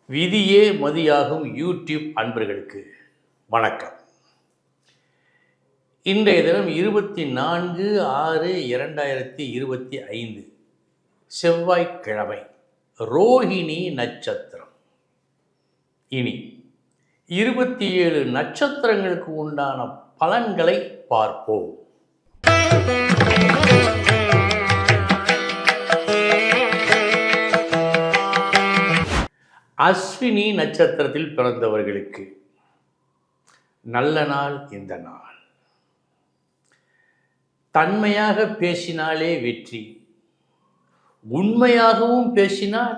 விதியே மதியாகும் யூடியூப் அன்பர்களுக்கு வணக்கம். இன்றைய தினம் 24/6/2025 செவ்வாய்க்கிழமை, ரோஹிணி நட்சத்திரம். இனி 27 நட்சத்திரங்களுக்கு உண்டான பலன்களை பார்ப்போம். அஸ்வினி நட்சத்திரத்தில் பிறந்தவர்களுக்கு நல்ல நாள் இந்த நாள். தன்மையாக பேசினாலே வெற்றி, உண்மையாகவும் பேசினால்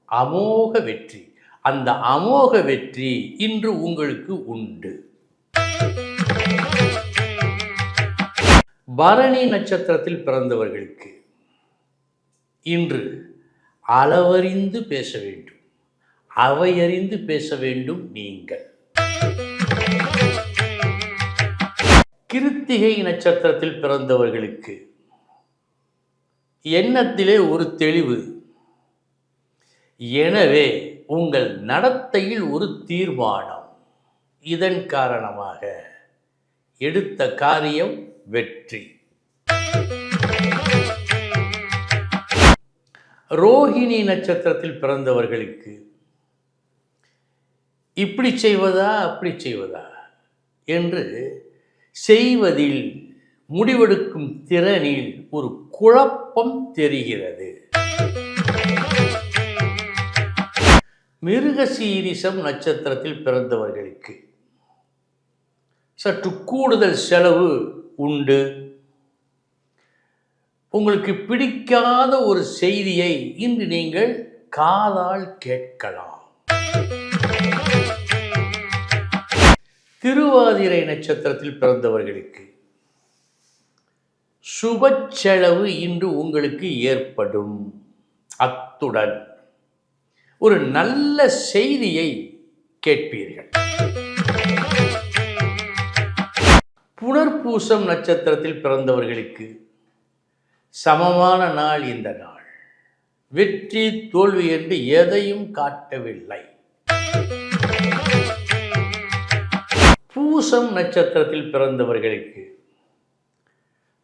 அமோக வெற்றி. அந்த அமோக வெற்றி இன்று உங்களுக்கு உண்டு. பரணி நட்சத்திரத்தில் பிறந்தவர்களுக்கு இன்று அளவறிந்து பேச வேண்டும், அவையறிந்து பேச வேண்டும் நீங்கள். கிருத்திகை நட்சத்திரத்தில் பிறந்தவர்களுக்கு எண்ணத்திலே ஒரு தெளிவு, எனவே உங்கள் நடத்தையில் ஒரு தீர்மானம். இதன் காரணமாக எடுத்த காரியம் வெற்றி. ரோஹிணி நட்சத்திரத்தில் பிறந்தவர்களுக்கு இப்படி செய்வதா அப்படி செய்வதா என்று செய்வதில், முடிவெடுக்கும் திறனில் ஒரு குழப்பம் தெரிகிறது. மிருகசீரிஷம் நட்சத்திரத்தில் பிறந்தவர்களுக்கு சற்று கூடுதல் செலவு உண்டு. உங்களுக்கு பிடிக்காத ஒரு செய்தியை இன்று நீங்கள் காதால் கேட்கலாம். திருவாதிரை நட்சத்திரத்தில் பிறந்தவர்களுக்கு சுப செலவு இன்று உங்களுக்கு ஏற்படும். அத்துடன் ஒரு நல்ல செய்தியை கேட்பீர்கள். புனர்பூசம் நட்சத்திரத்தில் பிறந்தவர்களுக்கு சமமான நாள் இந்த நாள். வெற்றி தோல்வி என்று எதையும் காட்டவில்லை. பூசம் நட்சத்திரத்தில் பிறந்தவர்களுக்கு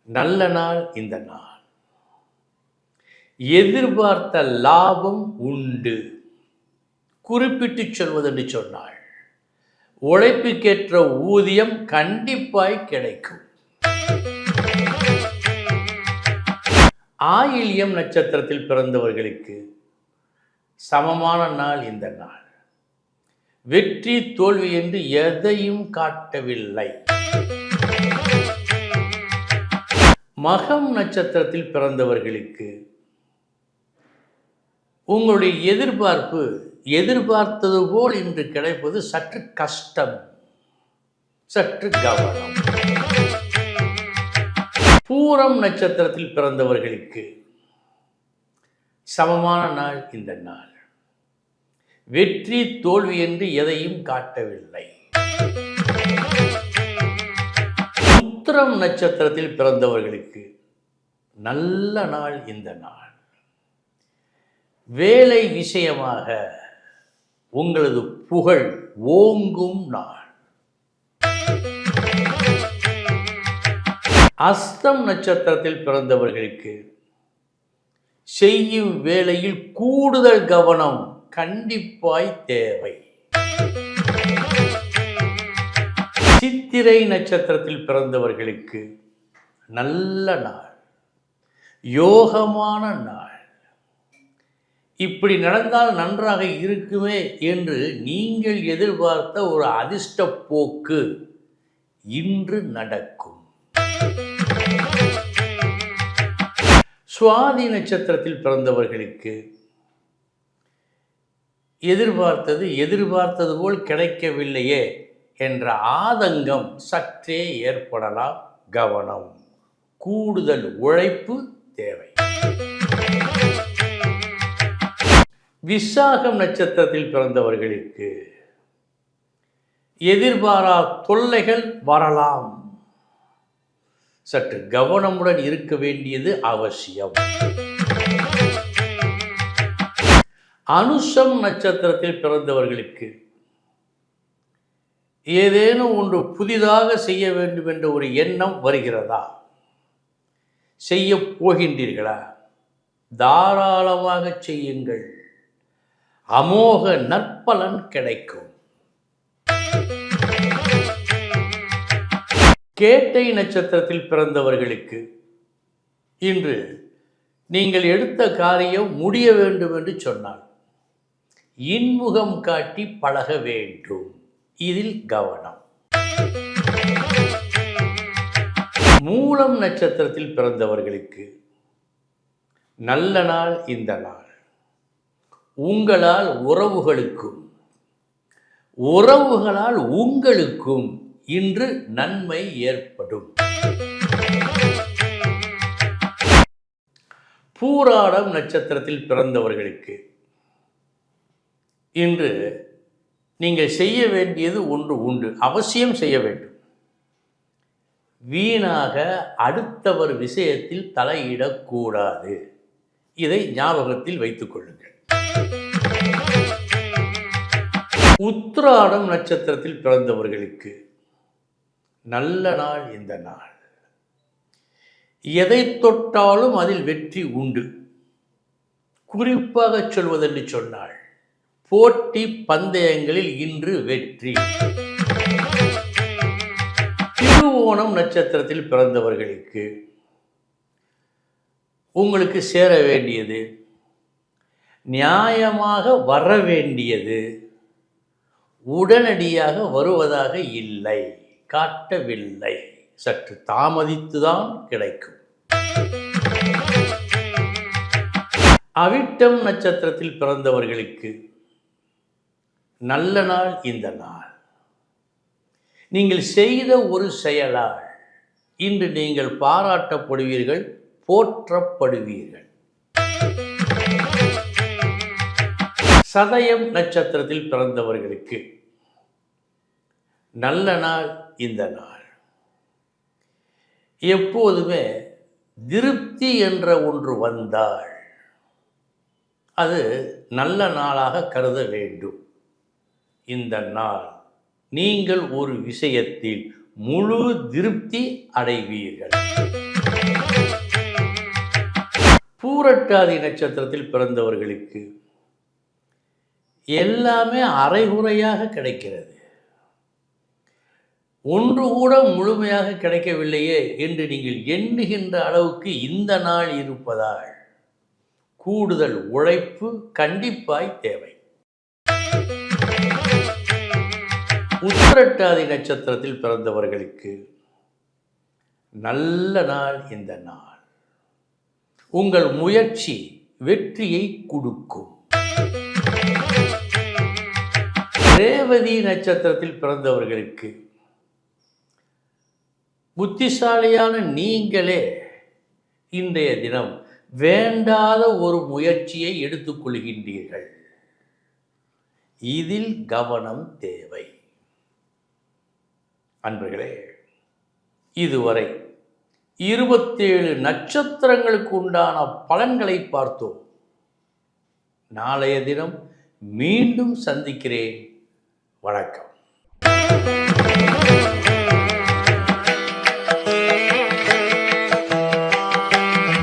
நல்ல நாள் இந்த நாள். எதிர்பார்த்த லாபம் உண்டு. குறிப்பிட்டு சொல்வதென்று சொன்னால், உழைப்புக்கேற்ற ஊதியம் கண்டிப்பாய் கிடைக்கும். ஆயில்யம் நட்சத்திரத்தில் பிறந்தவர்களுக்கு சமமான நாள் இந்த நாள். வெற்றி தோல்வி என்று எதையும் காட்டவில்லை. மகம் நட்சத்திரத்தில் பிறந்தவர்களுக்கு உங்களுடைய எதிர்பார்ப்பு எதிர்பார்த்தது போல் இன்று கிடைப்பது சற்று கஷ்டம், சற்று கவனம். பூரம் நட்சத்திரத்தில் பிறந்தவர்களுக்கு சமமான நாள் இந்த நாள். வெற்றி தோல்வி என்று எதையும் காட்டவில்லை. உத்திரம் நட்சத்திரத்தில் பிறந்தவர்களுக்கு நல்ல நாள் இந்த நாள். வேலை விஷயமாக உங்களது புகழ் ஓங்கும் நாள். அஸ்தம் நட்சத்திரத்தில் பிறந்தவர்களுக்கு செய்யும் வேலையில் கூடுதல் கவனம் கண்டிப்பாய் தேவை. சித்திரை நட்சத்திரத்தில் பிறந்தவர்களுக்கு நல்ல நாள், யோகமான நாள். இப்படி நடந்தால் நன்றாக இருக்குமே என்று நீங்கள் எதிர்பார்த்த ஒரு அதிர்ஷ்ட போக்கு இன்று நடக்கும். சுவாதி நட்சத்திரத்தில் பிறந்தவர்களுக்கு எதிர்பார்த்தது போல் கிடைக்கவில்லையே என்ற ஆதங்கம் சற்றே ஏற்படலாம். கவனம், கூடுதல் உழைப்பு தேவை. விசாகம் நட்சத்திரத்தில் பிறந்தவர்களுக்கு எதிர்பாரா தொல்லைகள் வரலாம். சற்று கவனமுடன் இருக்க வேண்டியது அவசியம். அனுஷம் நட்சத்திரத்தில் பிறந்தவர்களுக்கு ஏதேனும் ஒன்று புதிதாக செய்ய வேண்டும் என்ற ஒரு எண்ணம் வருகிறதா? செய்ய போகின்றீர்களா? தாராளமாக செய்யுங்கள். அமோக நற்பலன் கிடைக்கும். கேட்டை நட்சத்திரத்தில் பிறந்தவர்களுக்கு இன்று நீங்கள் எடுத்த காரியம் முடிய வேண்டும் என்று சொன்னார். இன்முகம் காட்டி பழக வேண்டும். இதில் கவனம். மூலம் நட்சத்திரத்தில் பிறந்தவர்களுக்கு நல்ல நாள் இந்த நாள். உங்களால் உறவுகளுக்கும் உறவுகளால் உங்களுக்கும் இன்று நன்மை ஏற்படும். பூராடம் நட்சத்திரத்தில் பிறந்தவர்களுக்கு இன்று நீங்கள் செய்ய வேண்டியது ஒன்று உண்டு, அவசியம் செய்ய வேண்டும். வீணாக அடுத்தவர் விஷயத்தில் தலையிடக்கூடாது. இதை ஞாபகத்தில் வைத்துக் கொள்ளுங்கள். உத்திராடம் நட்சத்திரத்தில் பிறந்தவர்களுக்கு நல்ல நாள் இந்த நாள். எதை தொட்டாலும் அதில் வெற்றி உண்டு. குறிப்பாக சொல்வதென்று சொன்னால் போட்டி பந்தயங்களில் இன்று வெற்றி. திருவோணம் நட்சத்திரத்தில் பிறந்தவர்களுக்கு உங்களுக்கு சேர வேண்டியது, நியாயமாக வர வேண்டியது உடனடியாக வருவதாக இல்லை, காட்டவில்லை. சற்று தாமதித்துதான் கிடைக்கும். அவிட்டம் நட்சத்திரத்தில் பிறந்தவர்களுக்கு நல்ல நாள் இந்த நாள். நீங்கள் செய்த ஒரு செயலால் இன்று நீங்கள் பாராட்டப்படுவீர்கள், போற்றப்படுவீர்கள். சதயம் நட்சத்திரத்தில் பிறந்தவர்களுக்கு நல்ல நாள் இந்த நாள். எப்போதுமே திருப்தி என்ற ஒன்று வந்தால் அது நல்ல நாளாக கருத வேண்டும். இந்த நாள் நீங்கள் ஒரு விஷயத்தில் முழு திருப்தி அடைவீர்கள். பூரட்டாதி நட்சத்திரத்தில் பிறந்தவர்களுக்கு எல்லாமே அரைகுறையாக கிடைக்கிறது. ஒன்று கூட முழுமையாக கிடைக்கவில்லையே என்று நீங்கள் எண்ணுகின்ற அளவுக்கு இந்த நாள் இருப்பதால் கூடுதல் உழைப்பு கண்டிப்பாய் தேவை. உத்திரட்டாதி நட்சத்திரத்தில் பிறந்தவர்களுக்கு நல்ல நாள் இந்த நாள். உங்கள் முயற்சி வெற்றியை கொடுக்கும். ரேவதி நட்சத்திரத்தில் பிறந்தவர்களுக்கு புத்திசாலியான நீங்களே இன்றைய தினம் வேண்டாத ஒரு முயற்சியை எடுத்துக்கொள்கின்றீர்கள். இதில் கவனம் தேவை. அன்பர்களே, இதுவரை 27 நட்சத்திரங்களுக்கு உண்டான பலன்களை பார்த்தோம். நாளைய தினம் மீண்டும் சந்திக்கிறேன். வணக்கம்.